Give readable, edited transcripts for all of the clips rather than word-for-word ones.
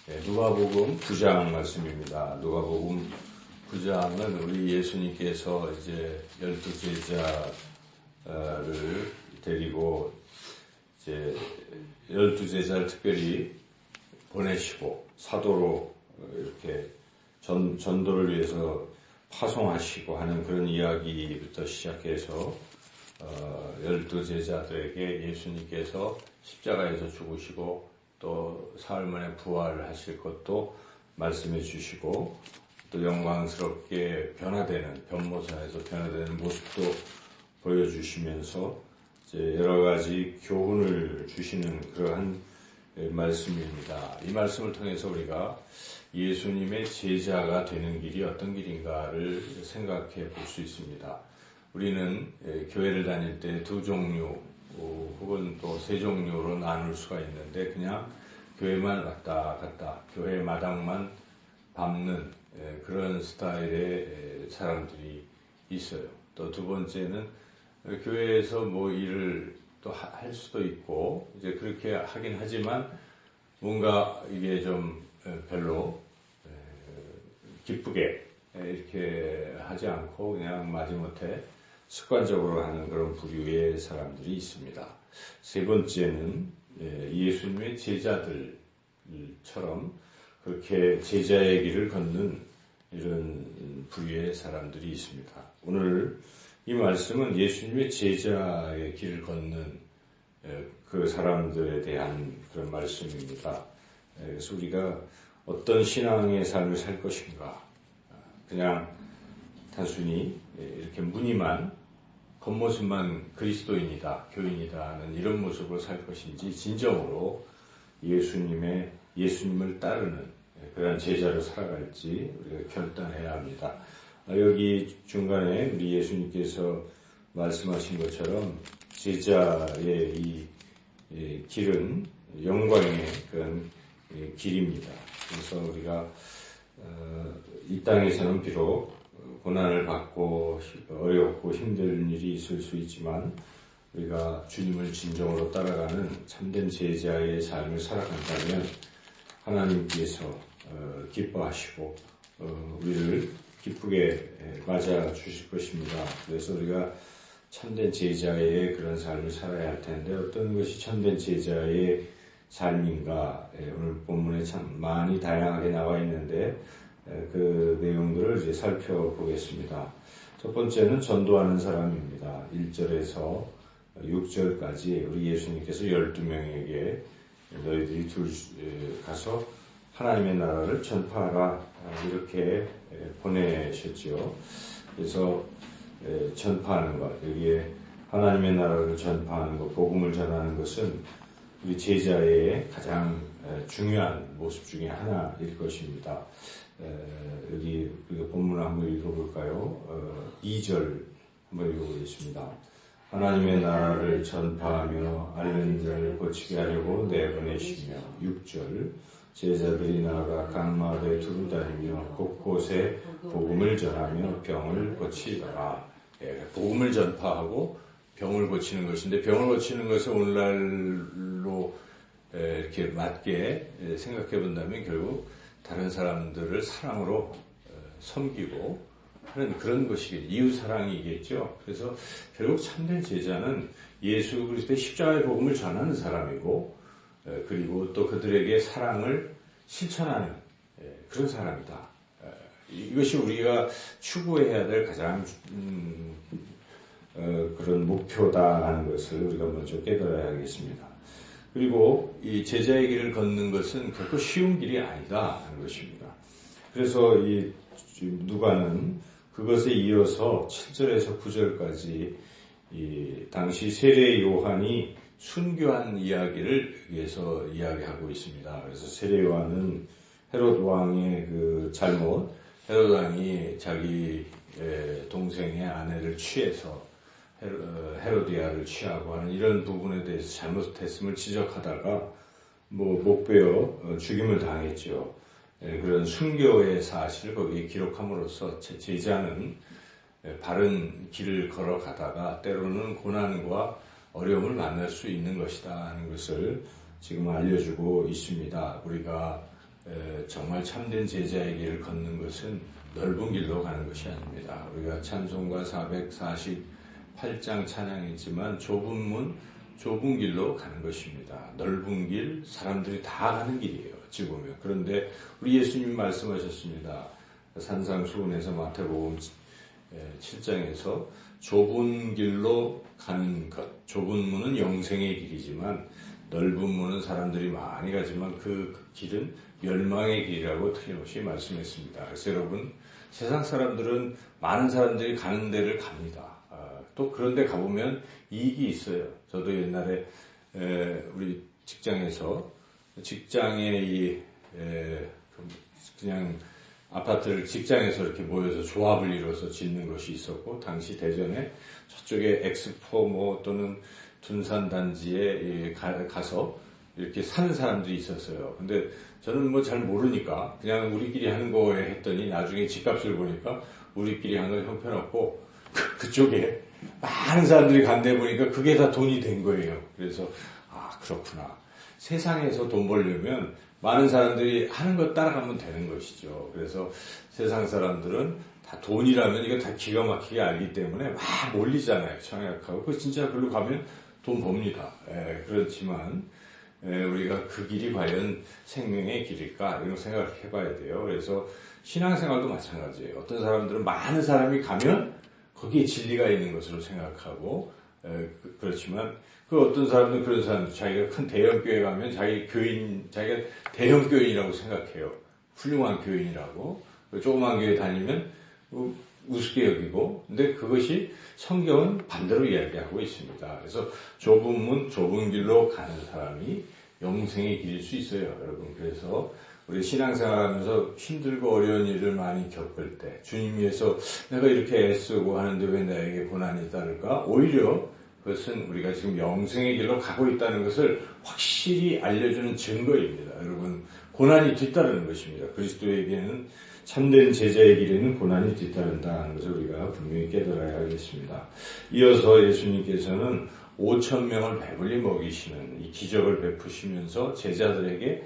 누가복음 9장 말씀입니다. 누가복음 9장은 우리 예수님께서 이제 12제자를 데리고 이제 12제자를 특별히 보내시고 사도로 이렇게 전도를 위해서 파송하시고 하는 그런 이야기부터 시작해서 12제자들에게 예수님께서 십자가에서 죽으시고 또 사흘 만에 부활하실 것도 말씀해 주시고 또 영광스럽게 변모사에서 변화되는 모습도 보여주시면서 이제 여러 가지 교훈을 주시는 그러한 말씀입니다. 이 말씀을 통해서 우리가 예수님의 제자가 되는 길이 어떤 길인가를 생각해 볼 수 있습니다. 우리는 교회를 다닐 때 두 종류 혹은 또 세 종류로 나눌 수가 있는데 그냥 교회만 왔다 갔다 교회 마당만 밟는 그런 스타일의 사람들이 있어요. 또 두 번째는 교회에서 뭐 일을 또 할 수도 있고 이제 그렇게 하긴 하지만 뭔가 이게 좀 별로 기쁘게 이렇게 하지 않고 그냥 마지못해 습관적으로 하는 그런 부류의 사람들이 있습니다. 세 번째는 예수님의 제자들처럼 그렇게 제자의 길을 걷는 이런 부류의 사람들이 있습니다. 오늘 이 말씀은 예수님의 제자의 길을 걷는 그 사람들에 대한 그런 말씀입니다. 그래서 우리가 어떤 신앙의 삶을 살 것인가, 그냥 단순히 이렇게 무늬만 겉모습만 그리스도인이다, 교인이다 하는 이런 모습으로 살 것인지 진정으로 예수님을 따르는 그런 제자로 살아갈지 우리가 결단해야 합니다. 여기 중간에 우리 예수님께서 말씀하신 것처럼 제자의 이 길은 영광의 그런 길입니다. 그래서 우리가 이 땅에서는 비록 고난을 받고 어렵고 힘든 일이 있을 수 있지만 우리가 주님을 진정으로 따라가는 참된 제자의 삶을 살아간다면 하나님께서 기뻐하시고 우리를 기쁘게 맞아 주실 것입니다. 그래서 우리가 참된 제자의 그런 삶을 살아야 할 텐데 어떤 것이 참된 제자의 삶인가, 오늘 본문에 참 많이 다양하게 나와 있는데 그 내용들을 이제 살펴보겠습니다. 첫 번째는 전도하는 사람입니다. 1절에서 6절까지 우리 예수님께서 12명에게 너희들이 가서 하나님의 나라를 전파하라 이렇게 보내셨지요. 그래서 전파하는 것, 여기에 하나님의 나라를 전파하는 것, 복음을 전하는 것은 우리 제자의 가장 중요한 모습 중에 하나일 것입니다. 여기 우리가 본문을 한번 읽어볼까요? 2절 한번 읽어보겠습니다. 하나님의 나라를 전파하며 앓는 자를 고치게 하려고 내보내시며 6절 제자들이 나아가 각 마을에 두루 다니며 곳곳에 복음을 전하며 병을 고치더라. 복음을 전파하고 병을 고치는 것인데 병을 고치는 것을 오늘날로 이렇게 맞게 생각해 본다면 결국 다른 사람들을 사랑으로 섬기고 하는 그런 것이 이웃사랑이겠죠. 그래서 결국 참된 제자는 예수 그리스도의 십자가의 복음을 전하는 사람이고 그리고 또 그들에게 사랑을 실천하는 그런 사람이다. 이것이 우리가 추구해야 될 가장 그런 목표다 하는 것을 우리가 먼저 깨달아야 하겠습니다. 그리고 이 제자의 길을 걷는 것은 결코 쉬운 길이 아니다 하는 것입니다. 그래서 이 누가는 그것에 이어서 7절에서 9절까지 이 당시 세례 요한이 순교한 이야기를 위해서 이야기하고 있습니다. 그래서 세례 요한은 헤롯 왕의 그 잘못, 헤롯 왕이 자기 동생의 아내를 취해서 헤로디아를 취하고 하는 이런 부분에 대해서 잘못했음을 지적하다가 목베어 죽임을 당했죠. 그런 순교의 사실을 거기에 기록함으로써 제자는 바른 길을 걸어가다가 때로는 고난과 어려움을 만날 수 있는 것이다 하는 것을 지금 알려주고 있습니다. 우리가 정말 참된 제자의 길을 걷는 것은 넓은 길로 가는 것이 아닙니다. 우리가 찬송가 448장 찬양이지만 좁은 문, 좁은 길로 가는 것입니다. 넓은 길, 사람들이 다 가는 길이에요. 어찌 보면. 그런데 우리 예수님이 말씀하셨습니다. 산상수훈에서 마태복음 7장에서 좁은 길로 가는 것, 좁은 문은 영생의 길이지만 넓은 문은 사람들이 많이 가지만 그 길은 멸망의 길이라고 틀림없이 말씀했습니다. 그래서 여러분, 세상 사람들은 많은 사람들이 가는 데를 갑니다. 또 그런 데 가보면 이익이 있어요. 저도 옛날에 우리 직장에서 직장에 그냥 아파트를 직장에서 이렇게 모여서 조합을 이뤄서 짓는 것이 있었고, 당시 대전에 저쪽에 엑스포 또는 둔산 단지에 가서 이렇게 사는 사람들이 있었어요. 근데 저는 뭐 잘 모르니까 그냥 우리끼리 하는 거에 했더니 나중에 집값을 보니까 우리끼리 하는 건 형편없고 그쪽에 많은 사람들이 간데 보니까 그게 다 돈이 된 거예요. 그래서 그렇구나. 세상에서 돈 벌려면 많은 사람들이 하는 것 따라가면 되는 것이죠. 그래서 세상 사람들은 다 돈이라면 이거 다 기가 막히게 알기 때문에 막 몰리잖아요. 청약하고. 그 진짜 글로 가면 돈 법니다. 그렇지만 우리가 그 길이 과연 생명의 길일까? 이런 생각을 해봐야 돼요. 그래서 신앙생활도 마찬가지예요. 어떤 사람들은 많은 사람이 가면 거기에 진리가 있는 것으로 생각하고, 그렇지만 그 어떤 사람들은 그런 사람들, 자기가 큰 대형교회 가면 자기가 대형교인이라고 생각해요. 훌륭한 교인이라고. 조그만 교회 다니면 우습게 여기고, 근데 그것이 성경은 반대로 이야기하고 있습니다. 그래서 좁은 문, 좁은 길로 가는 사람이 영생의 길일 수 있어요, 여러분. 그래서 우리 신앙생활하면서 힘들고 어려운 일을 많이 겪을 때 주님 위해서 내가 이렇게 애쓰고 하는데 왜 나에게 고난이 따를까? 오히려 그것은 우리가 지금 영생의 길로 가고 있다는 것을 확실히 알려주는 증거입니다. 여러분, 고난이 뒤따르는 것입니다. 그리스도에게는 참된 제자의 길에는 고난이 뒤따른다는 것을 우리가 분명히 깨달아야 하겠습니다. 이어서 예수님께서는 5,000명을 배불리 먹이시는 이 기적을 베푸시면서 제자들에게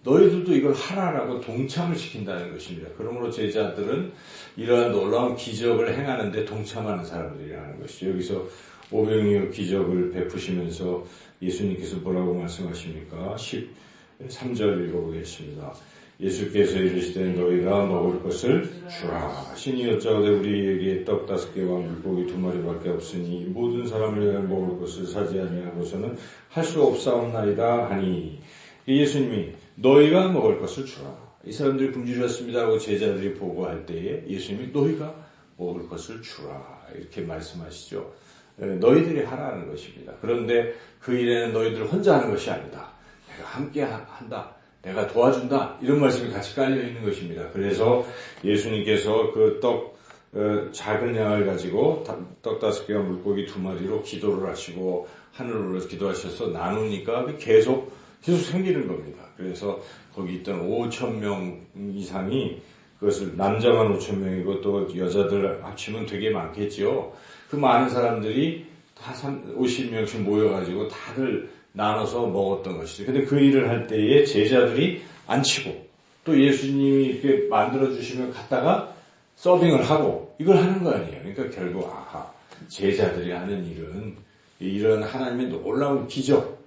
너희들도 이걸 하라라고 동참을 시킨다는 것입니다. 그러므로 제자들은 이러한 놀라운 기적을 행하는데 동참하는 사람들이라는 것이죠. 여기서 500명의 기적을 베푸시면서 예수님께서 뭐라고 말씀하십니까? 13절 읽어보겠습니다. 예수께서 이르시되 너희가 먹을 것을 주라. 신이 여짜오되 우리에게 떡 5개와 물고기 2마리밖에 없으니 모든 사람을 위하여 먹을 것을 사지 아니하고서는 할 수 없사옵나이다 하니, 예수님이 너희가 먹을 것을 주라. 이 사람들이 굶주렸습니다 하고 제자들이 보고할 때에 예수님이 너희가 먹을 것을 주라 이렇게 말씀하시죠. 너희들이 하라는 것입니다. 그런데 그 일에는 너희들 혼자 하는 것이 아니다. 내가 함께 한다. 내가 도와준다. 이런 말씀이 같이 깔려 있는 것입니다. 그래서 예수님께서 그 작은 양을 가지고 떡 5개와 물고기 2마리로 기도를 하시고 하늘로 기도하셔서 나누니까 계속 생기는 겁니다. 그래서 거기 있던 5,000명 이상이, 그것을 남자만 5,000명이고 또 여자들 합치면 되게 많겠죠. 그 많은 사람들이 다 50명씩 모여가지고 다들 나눠서 먹었던 것이죠. 근데 그 일을 할 때에 제자들이 안 치고 또 예수님이 이렇게 만들어주시면 갔다가 서빙을 하고 이걸 하는 거 아니에요. 그러니까 결국 제자들이 하는 일은 이런 하나님의 놀라운 기적,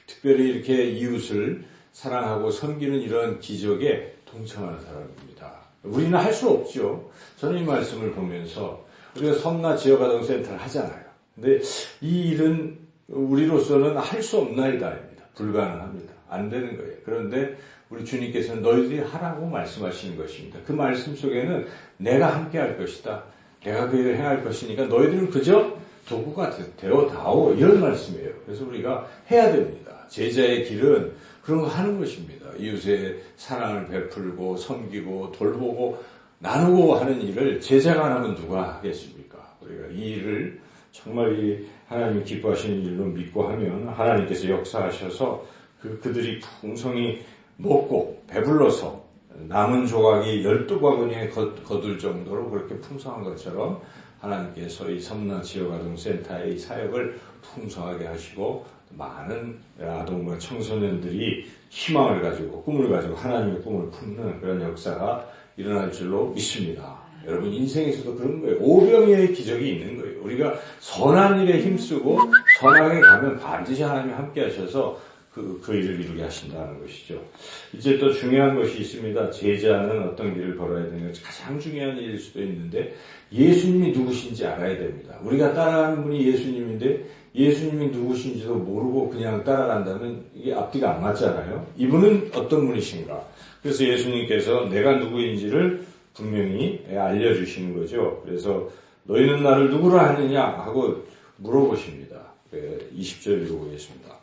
특별히 이렇게 이웃을 사랑하고 섬기는 이런 기적에 동참하는 사람입니다. 우리는 할 수 없죠. 저는 이 말씀을 보면서 우리가 섬나 지역아동센터를 하잖아요. 근데 이 일은 우리로서는 할 수 없나이다입니다. 불가능합니다. 안 되는 거예요. 그런데 우리 주님께서는 너희들이 하라고 말씀하시는 것입니다. 그 말씀 속에는 내가 함께 할 것이다. 내가 그 일을 행할 것이니까 너희들은 그저 도구가 되어다오. 이런 말씀이에요. 그래서 우리가 해야 됩니다. 제자의 길은 그런 거 하는 것입니다. 이웃의 사랑을 베풀고 섬기고 돌보고 나누고 하는 일을 제자가 안 하면 누가 하겠습니까? 우리가 이 일을 정말 이 하나님 기뻐하시는 일로 믿고 하면 하나님께서 역사하셔서 그들이 풍성히 먹고 배불러서 남은 조각이 12바구니에 거둘 정도로 그렇게 풍성한 것처럼 하나님께서 이 섬나 지역아동센터의 이 사역을 풍성하게 하시고 많은 아동과 청소년들이 희망을 가지고 꿈을 가지고 하나님의 꿈을 품는 그런 역사가 일어날 줄로 믿습니다. 여러분 인생에서도 그런 거예요. 오병이어의 기적이 있는 거예요. 우리가 선한 일에 힘쓰고 선하게 가면 반드시 하나님이 함께 하셔서 그 일을 이루게 하신다는 것이죠. 이제 또 중요한 것이 있습니다. 제자는 어떤 길을 걸어야 되는 것이 가장 중요한 일일 수도 있는데 예수님이 누구신지 알아야 됩니다. 우리가 따라가는 분이 예수님인데 예수님이 누구신지도 모르고 그냥 따라간다면 이게 앞뒤가 안 맞잖아요. 이분은 어떤 분이신가? 그래서 예수님께서 내가 누구인지를 분명히 알려주시는 거죠. 그래서 너희는 나를 누구로 하느냐 하고 물어보십니다. 20절 읽어보겠습니다.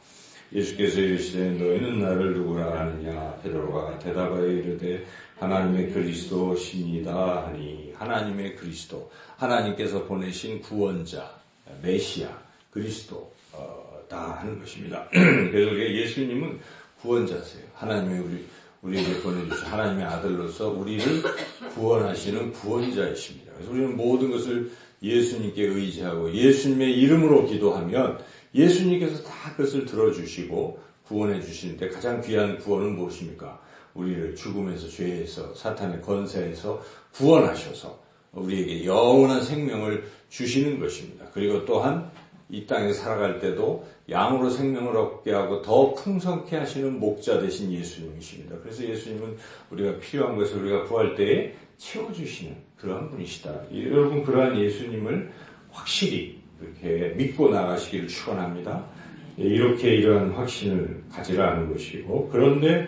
예수께서 이르시되 너희는 나를 누구라 하느냐 베드로가 대답하여 이르되 하나님의 그리스도시니이다 하니 하나님의 그리스도 하나님께서 보내신 구원자 메시아 그리스도다 하는 것입니다. 그래서 예수님은 구원자세요. 하나님의 우리에게 보내주신 하나님의 아들로서 우리를 구원하시는 구원자이십니다. 그래서 우리는 모든 것을 예수님께 의지하고 예수님의 이름으로 기도하면 예수님께서 다 그것을 들어주시고 구원해 주시는데 가장 귀한 구원은 무엇입니까? 우리를 죽음에서 죄에서 사탄의 권세에서 구원하셔서 우리에게 영원한 생명을 주시는 것입니다. 그리고 또한 이 땅에 살아갈 때도 양으로 생명을 얻게 하고 더 풍성케 하시는 목자 되신 예수님이십니다. 그래서 예수님은 우리가 필요한 것을 우리가 구할 때에 채워주시는 그러한 분이시다. 여러분 그러한 예수님을 확실히 이렇게 믿고 나가시기를 축원합니다. 이렇게 이러한 확신을 가지라는 것이고 그런데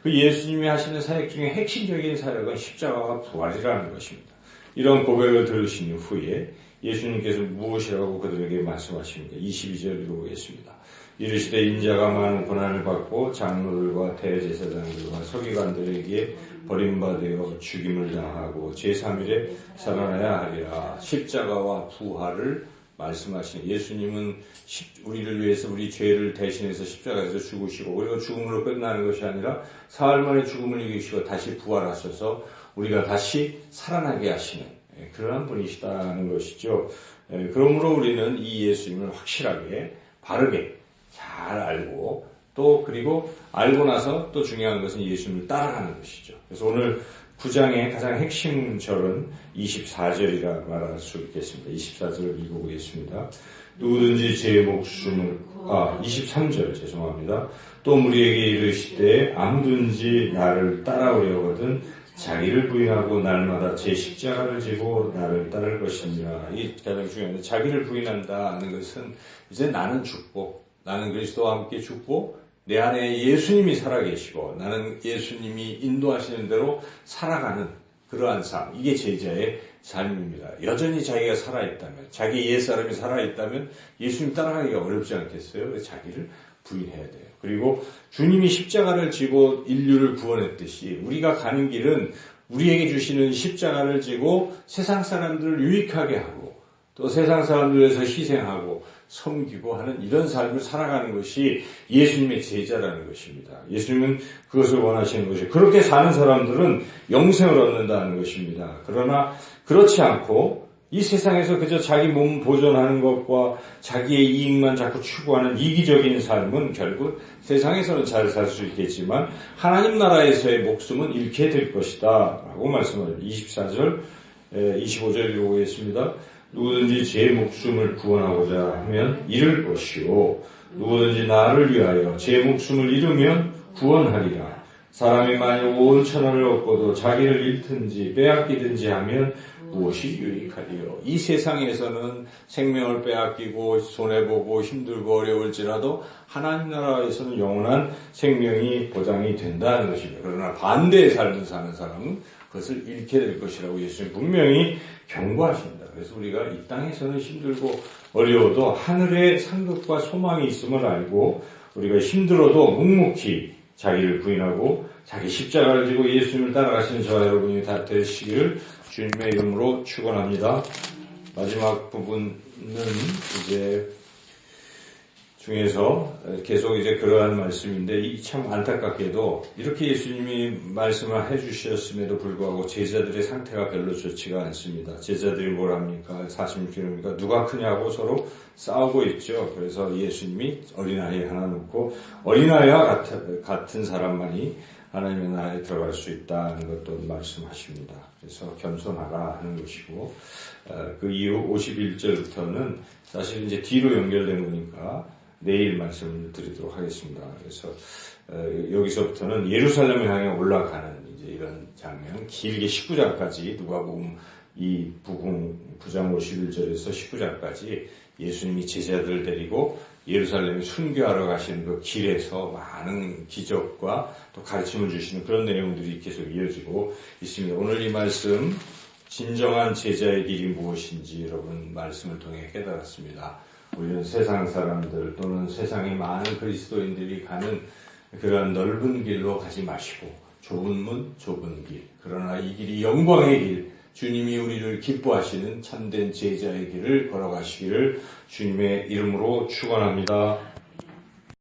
그 예수님이 하시는 사역 중에 핵심적인 사역은 십자가와 부활이라는 것입니다. 이런 고백을 들으신 후에 예수님께서 무엇이라고 그들에게 말씀하십니까? 22절 읽어보겠습니다. 이르시되 인자가 많은 고난을 받고 장로들과 대제사장들과 서기관들에게 버림받아 죽임을 당하고 제3일에 살아나야 하리라. 십자가와 부활을 말씀하시는 예수님은 우리를 위해서 우리 죄를 대신해서 십자가에서 죽으시고 그리고 죽음으로 끝나는 것이 아니라 사흘 만에 죽음을 이기시고 다시 부활하셔서 우리가 다시 살아나게 하시는 그러한 분이시다는 것이죠. 그러므로 우리는 이 예수님을 확실하게 바르게 잘 알고 또 그리고 알고 나서 또 중요한 것은 예수님을 따라가는 것이죠. 그래서 오늘 9장의 가장 핵심 절은 24절이라 말할 수 있겠습니다. 24절을 읽어보겠습니다. 누구든지 제 목숨을 23절 죄송합니다. 또 우리에게 이르시되 아무든지 나를 따라오려거든 자기를 부인하고 날마다 제 십자가를 지고 나를 따를 것이니라. 이 가장 중요한데 자기를 부인한다는 것은 이제 나는 죽고 나는 그리스도와 함께 죽고 내 안에 예수님이 살아계시고 나는 예수님이 인도하시는 대로 살아가는 그러한 삶. 이게 제자의 삶입니다. 여전히 자기가 살아있다면 자기 옛사람이 살아있다면 예수님 따라가기가 어렵지 않겠어요? 그래서 자기를 부인해야 돼요. 그리고 주님이 십자가를 지고 인류를 구원했듯이 우리가 가는 길은 우리에게 주시는 십자가를 지고 세상 사람들을 유익하게 하고 또 세상 사람들에서 희생하고 섬기고 하는 이런 삶을 살아가는 것이 예수님의 제자라는 것입니다. 예수님은 그것을 원하시는 것이 그렇게 사는 사람들은 영생을 얻는다는 것입니다. 그러나 그렇지 않고 이 세상에서 그저 자기 몸 보존하는 것과 자기의 이익만 자꾸 추구하는 이기적인 삶은 결국 세상에서는 잘 살 수 있겠지만 하나님 나라에서의 목숨은 잃게 될 것이다 라고 말씀을 24절 25절 읽어보겠습니다. 누구든지 제 목숨을 구원하고자 하면 잃을 것이요 누구든지 나를 위하여 제 목숨을 잃으면 구원하리라. 사람이 만약 온 천하를 얻고도 자기를 잃든지 빼앗기든지 하면 무엇이 유익하리요. 이 세상에서는 생명을 빼앗기고 손해보고 힘들고 어려울지라도 하나님 나라에서는 영원한 생명이 보장이 된다는 것입니다. 그러나 반대의 삶을 사는 사람은 그것을 잃게 될 것이라고 예수님 분명히 경고하십니다. 그래서 우리가 이 땅에서는 힘들고 어려워도 하늘에 상급과 소망이 있음을 알고 우리가 힘들어도 묵묵히 자기를 부인하고 자기 십자가를 지고 예수님을 따라가시는 저와 여러분이 다 되시기를 주님의 이름으로 축원합니다. 마지막 부분은 이제 중에서 계속 이제 그러한 말씀인데 이 참 안타깝게도 이렇게 예수님이 말씀을 해주셨음에도 불구하고 제자들의 상태가 별로 좋지가 않습니다. 제자들이 뭘 합니까? 46km니까 누가 크냐고 서로 싸우고 있죠. 그래서 예수님이 어린아이 하나 놓고 어린아이와 같은 사람만이 하나님의 나라에 들어갈 수 있다는 것도 말씀하십니다. 그래서 겸손하라 하는 것이고 그 이후 51절부터는 사실 이제 뒤로 연결된 거니까 내일 말씀을 드리도록 하겠습니다. 그래서 여기서부터는 예루살렘을 향해 올라가는 이제 이런 장면, 길게 19장까지 누가복음 이 부장 51절에서 19장까지 예수님이 제자들을 데리고 예루살렘에 순교하러 가시는 그 길에서 많은 기적과 또 가르침을 주시는 그런 내용들이 계속 이어지고 있습니다. 오늘 이 말씀 진정한 제자의 길이 무엇인지 여러분 말씀을 통해 깨달았습니다. 우리는 세상 사람들 또는 세상의 많은 그리스도인들이 가는 그런 넓은 길로 가지 마시고 좁은 문, 좁은 길. 그러나 이 길이 영광의 길, 주님이 우리를 기뻐하시는 참된 제자의 길을 걸어가시기를 주님의 이름으로 축원합니다.